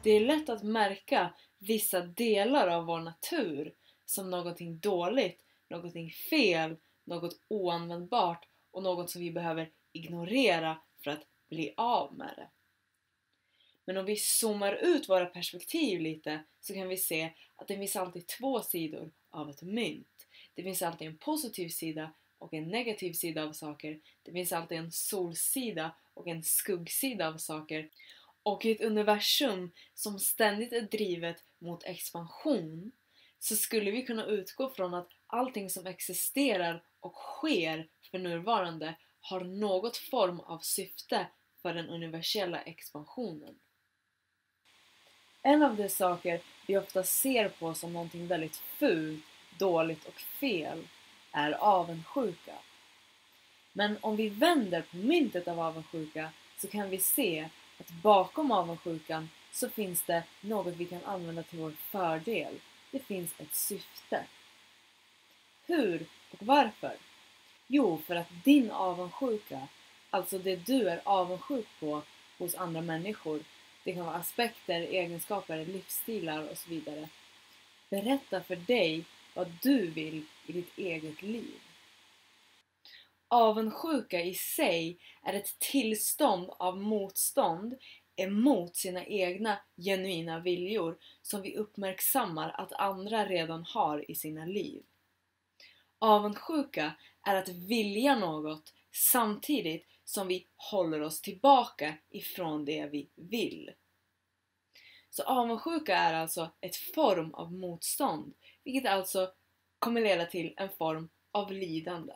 Det är lätt att märka vissa delar av vår natur som någonting dåligt, någonting fel, något oanvändbart och något som vi behöver ignorera för att bli av med det. Men om vi zoomar ut våra perspektiv lite så kan vi se att det finns alltid två sidor av ett mynt. Det finns alltid en positiv sida och en negativ sida av saker. Det finns alltid en solsida och en skuggsida av saker. Och i ett universum som ständigt är drivet mot expansion så skulle vi kunna utgå från att allting som existerar och sker för närvarande har något form av syfte för den universella expansionen. En av de saker vi ofta ser på som någonting väldigt fult, dåligt och fel är avundsjuka. Men om vi vänder på myntet av avundsjuka så kan vi se att bakom avundsjukan så finns det något vi kan använda till vår fördel. Det finns ett syfte. Hur och varför? Jo, för att din avundsjuka, alltså det du är avundsjuk på hos andra människor, det kan vara aspekter, egenskaper, livsstilar och så vidare, berätta för dig vad du vill i ditt eget liv. Avundsjuka i sig är ett tillstånd av motstånd emot sina egna genuina viljor som vi uppmärksammar att andra redan har i sina liv. Avundsjuka är att vilja något samtidigt som vi håller oss tillbaka ifrån det vi vill. Så avundsjuka är alltså ett form av motstånd, vilket alltså kommer leda till en form av lidande.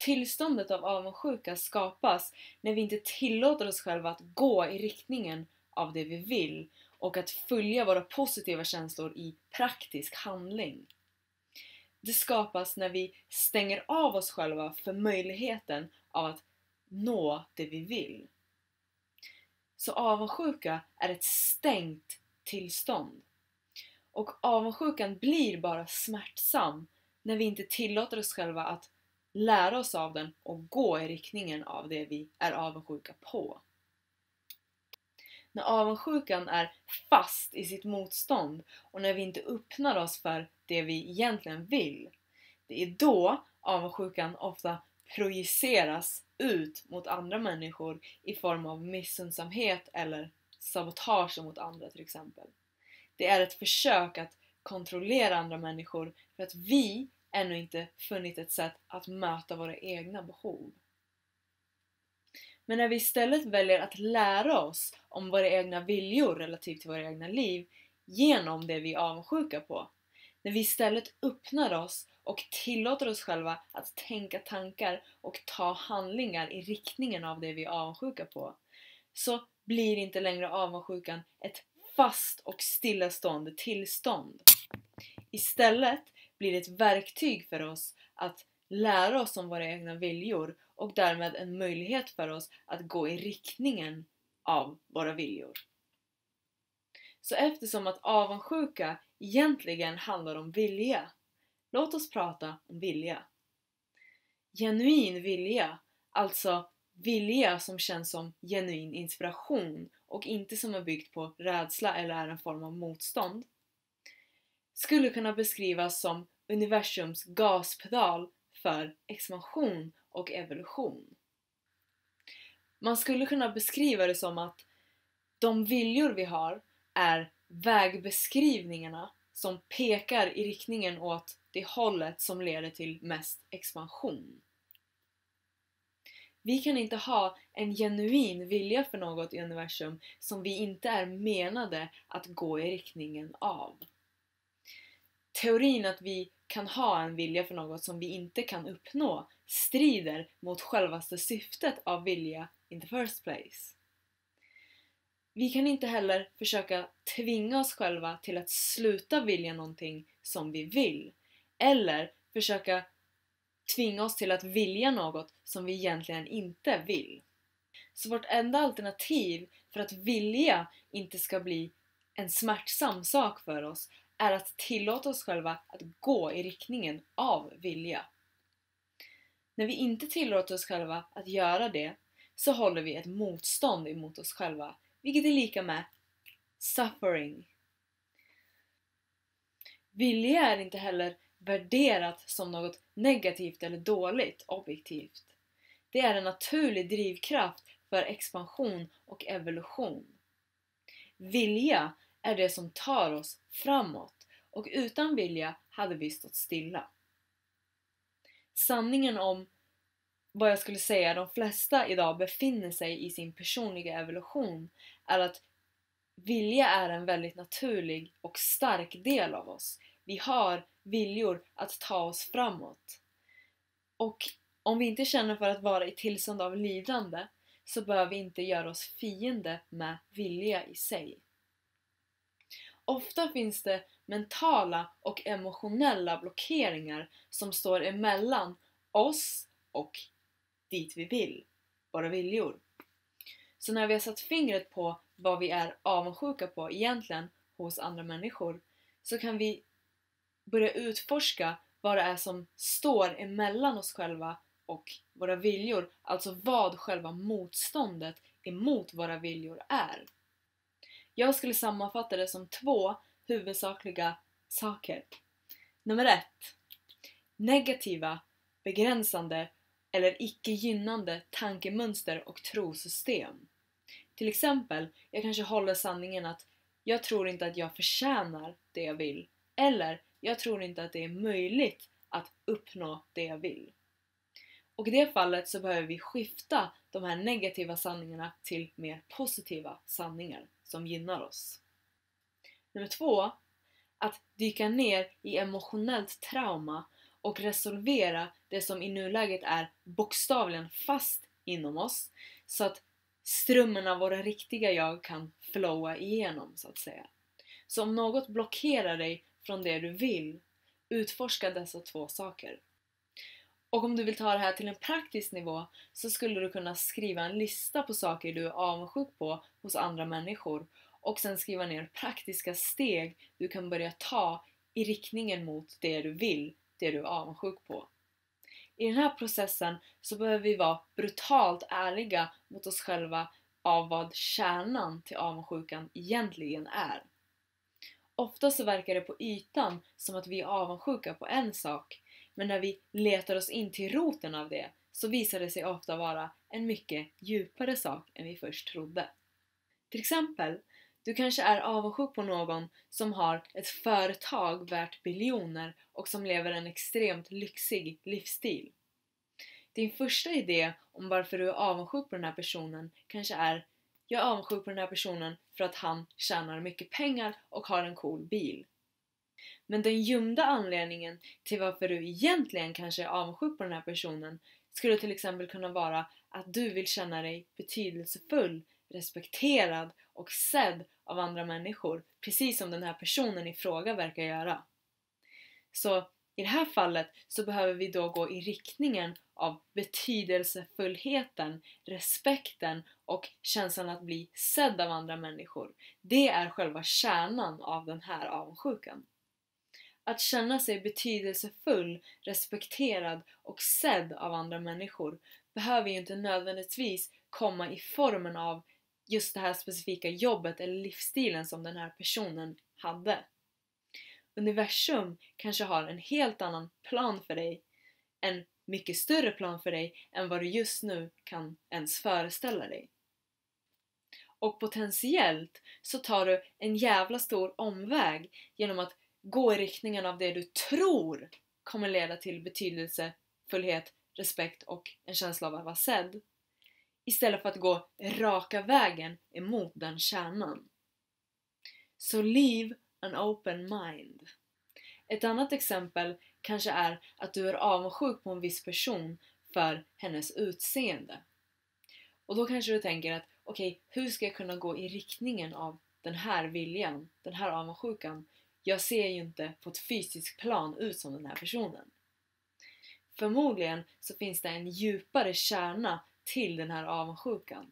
Tillståndet av avundsjuka skapas när vi inte tillåter oss själva att gå i riktningen av det vi vill och att följa våra positiva känslor i praktisk handling. Det skapas när vi stänger av oss själva för möjligheten av att nå det vi vill. Så avundsjuka är ett stängt tillstånd. Och avundsjukan blir bara smärtsam när vi inte tillåter oss själva att lära oss av den och gå i riktningen av det vi är avundsjuka på. När avundsjukan är fast i sitt motstånd och när vi inte öppnar oss för det vi egentligen vill, det är då avundsjukan ofta projiceras ut mot andra människor i form av missundsamhet eller sabotage mot andra till exempel. Det är ett försök att kontrollera andra människor för att vi ännu inte funnit ett sätt att möta våra egna behov. Men när vi istället väljer att lära oss om våra egna viljor relativt till våra egna liv genom det vi är avundsjuka på, när vi istället öppnar oss och tillåter oss själva att tänka tankar och ta handlingar i riktningen av det vi är avundsjuka på, så blir inte längre avundsjukan ett fast och stillastående tillstånd. Istället blir det ett verktyg för oss att lära oss om våra egna viljor och därmed en möjlighet för oss att gå i riktningen av våra viljor. Så eftersom att avundsjuka egentligen handlar om vilja, låt oss prata om vilja. Genuin vilja, alltså vilja som känns som genuin inspiration och inte som är byggt på rädsla eller är en form av motstånd, skulle kunna beskrivas som universums gaspedal för expansion och evolution. Man skulle kunna beskriva det som att de viljor vi har är vägbeskrivningarna som pekar i riktningen åt det hållet som leder till mest expansion. Vi kan inte ha en genuin vilja för något i universum som vi inte är menade att gå i riktningen av. Teorin att vi kan ha en vilja för något som vi inte kan uppnå strider mot självaste syftet av vilja in the first place. Vi kan inte heller försöka tvinga oss själva till att sluta vilja någonting som vi vill, eller försöka tvinga oss till att vilja något som vi egentligen inte vill. Så vårt enda alternativ för att vilja inte ska bli en smärtsam sak för oss är att tillåta oss själva att gå i riktningen av vilja. När vi inte tillåter oss själva att göra det så håller vi ett motstånd emot oss själva, vilket är lika med suffering. Vilja är inte heller värderat som något negativt eller dåligt objektivt. Det är en naturlig drivkraft för expansion och evolution. Vilja är det som tar oss framåt, och utan vilja hade vi stått stilla. Sanningen om vad jag skulle säga de flesta idag befinner sig i sin personliga evolution är att vilja är en väldigt naturlig och stark del av oss. Vi har viljor att ta oss framåt. Och om vi inte känner för att vara i tillstånd av lidande så bör vi inte göra oss fiende med vilja i sig. Ofta finns det mentala och emotionella blockeringar som står emellan oss och dit vi vill, våra viljor. Så när vi har satt fingret på vad vi är avundsjuka på egentligen hos andra människor så kan vi börja utforska vad det är som står emellan oss själva och våra viljor, alltså vad själva motståndet emot våra viljor är. Jag skulle sammanfatta det som 2 huvudsakliga saker. Nummer 1. Negativa, begränsande eller icke-gynnande tankemönster och trosystem. Till exempel, jag kanske håller sanningen att jag tror inte att jag förtjänar det jag vill. Eller, jag tror inte att det är möjligt att uppnå det jag vill. Och i det fallet så behöver vi skifta de här negativa sanningarna till mer positiva sanningar som gynnar oss. Nummer 2. Att dyka ner i emotionellt trauma och resolvera det som i nuläget är bokstavligen fast inom oss så att strömmen av våra riktiga jag kan flowa igenom så att säga. Så om något blockerar dig från det du vill, utforska dessa 2 saker. Och om du vill ta det här till en praktisk nivå så skulle du kunna skriva en lista på saker du är avundsjuk på hos andra människor och sen skriva ner praktiska steg du kan börja ta i riktningen mot det du vill, det du är avundsjuk på. I den här processen så behöver vi vara brutalt ärliga mot oss själva av vad kärnan till avundsjukan egentligen är. Ofta så verkar det på ytan som att vi är avundsjuka på en sak, men när vi letar oss in till roten av det så visar det sig ofta vara en mycket djupare sak än vi först trodde. Till exempel, du kanske är avundsjuk på någon som har ett företag värt biljoner och som lever en extremt lyxig livsstil. Din första idé om varför du är avundsjuk på den här personen kanske är: jag är avundsjuk på den här personen för att han tjänar mycket pengar och har en cool bil. Men den gömda anledningen till varför du egentligen kanske är avundsjuk på den här personen skulle till exempel kunna vara att du vill känna dig betydelsefull, respekterad och sedd av andra människor, precis som den här personen i fråga verkar göra. Så i det här fallet så behöver vi då gå i riktningen av betydelsefullheten, respekten och känslan att bli sedd av andra människor. Det är själva kärnan av den här avundsjukan. Att känna sig betydelsefull, respekterad och sedd av andra människor behöver ju inte nödvändigtvis komma i formen av just det här specifika jobbet eller livsstilen som den här personen hade. Universum kanske har en helt annan plan för dig, en mycket större plan för dig än vad du just nu kan ens föreställa dig. Och potentiellt så tar du en jävla stor omväg genom att gå i riktningen av det du tror kommer leda till betydelsefullhet, respekt och en känsla av att vara sedd, istället för att gå raka vägen emot den kärnan. Så leave an open mind. Ett annat exempel kanske är att du är avundsjuk på en viss person för hennes utseende. Och då kanske du tänker att okej, hur ska jag kunna gå i riktningen av den här viljan, den här avundsjukan? Jag ser ju inte på ett fysiskt plan ut som den här personen. Förmodligen så finns det en djupare kärna till den här avundsjukan.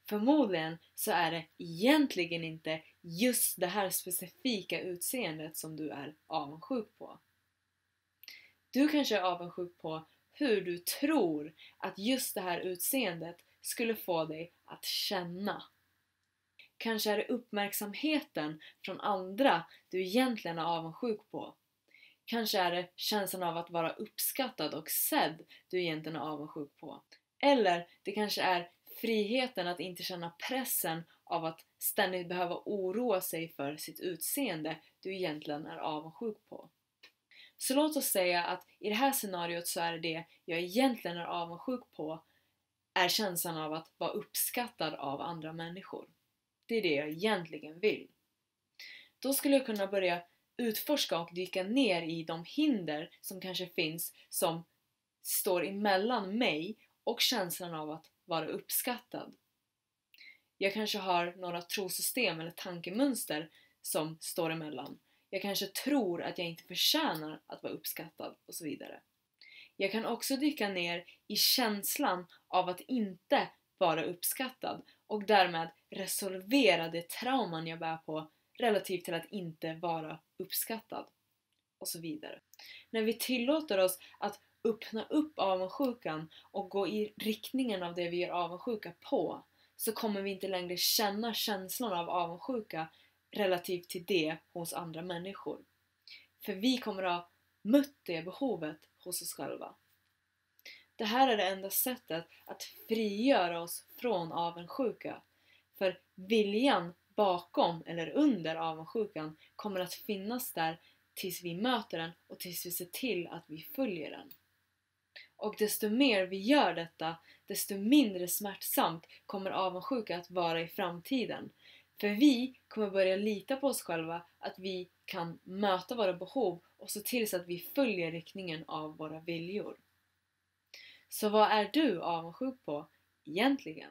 Förmodligen så är det egentligen inte just det här specifika utseendet som du är avundsjuk på. Du kanske är avundsjuk på hur du tror att just det här utseendet skulle få dig att känna. Kanske är det uppmärksamheten från andra du egentligen är avundsjuk på. Kanske är det känslan av att vara uppskattad och sedd du egentligen är avundsjuk på. Eller det kanske är friheten att inte känna pressen av att ständigt behöva oroa sig för sitt utseende du egentligen är avundsjuk på. Så låt oss säga att i det här scenariot så är det jag egentligen är avundsjuk på är känslan av att vara uppskattad av andra människor. Det är det jag egentligen vill. Då skulle jag kunna börja utforska och dyka ner i de hinder som kanske finns som står emellan mig och känslan av att vara uppskattad. Jag kanske har några trosystem eller tankemönster som står emellan. Jag kanske tror att jag inte förtjänar att vara uppskattad och så vidare. Jag kan också dyka ner i känslan av att inte vara uppskattad och därmed resolvera det trauman jag bär på relativt till att inte vara uppskattad och så vidare. När vi tillåter oss att öppna upp avundsjukan och gå i riktningen av det vi är avundsjuka på, så kommer vi inte längre känna känslan av avundsjuka relativt till det hos andra människor. För vi kommer att ha mött det behovet hos oss själva. Det här är det enda sättet att frigöra oss från avundsjuka. För viljan bakom eller under avundsjukan kommer att finnas där tills vi möter den och tills vi ser till att vi följer den. Och desto mer vi gör detta, desto mindre smärtsamt kommer avundsjuka att vara i framtiden. För vi kommer börja lita på oss själva att vi kan möta våra behov och se till så att vi följer riktningen av våra viljor. Så vad är du avundsjuk på egentligen?